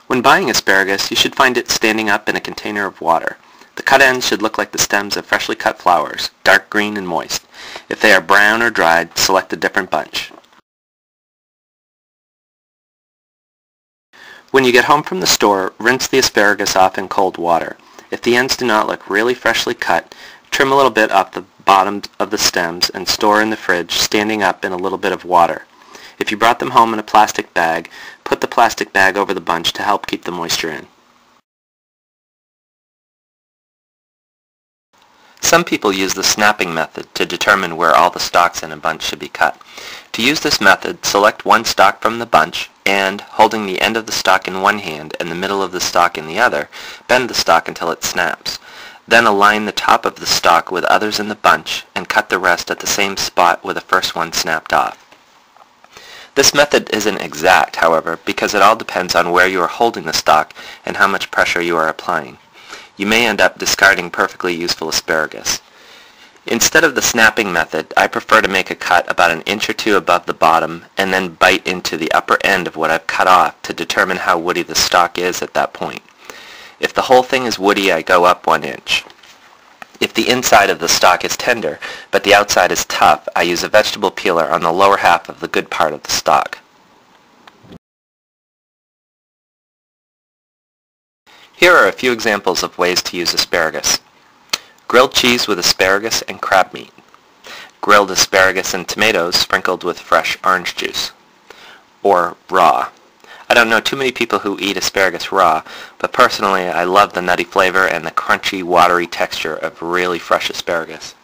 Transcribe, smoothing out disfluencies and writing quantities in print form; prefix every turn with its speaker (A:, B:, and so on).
A: When buying asparagus, you should find it standing up in a container of water. The cut ends should look like the stems of freshly cut flowers, dark green and moist. If they are brown or dried, select a different bunch. When you get home from the store, rinse the asparagus off in cold water. If the ends do not look really freshly cut, trim a little bit off the bottom of the stems and store in the fridge, standing up in a little bit of water. If you brought them home in a plastic bag, put the plastic bag over the bunch to help keep the moisture in. Some people use the snapping method to determine where all the stalks in a bunch should be cut. To use this method, select one stalk from the bunch and, holding the end of the stalk in one hand and the middle of the stalk in the other, bend the stalk until it snaps. Then align the top of the stalk with others in the bunch and cut the rest at the same spot where the first one snapped off. This method isn't exact, however, because it all depends on where you are holding the stalk and how much pressure you are applying. You may end up discarding perfectly useful asparagus. Instead of the snapping method, I prefer to make a cut about an inch or two above the bottom and then bite into the upper end of what I've cut off to determine how woody the stalk is at that point. If the whole thing is woody, I go up 1 inch. If the inside of the stalk is tender, but the outside is tough, I use a vegetable peeler on the lower half of the good part of the stalk. Here are a few examples of ways to use asparagus. Grilled cheese with asparagus and crab meat. Grilled asparagus and tomatoes sprinkled with fresh orange juice. Or raw. I don't know too many people who eat asparagus raw, but personally I love the nutty flavor and the crunchy, watery texture of really fresh asparagus.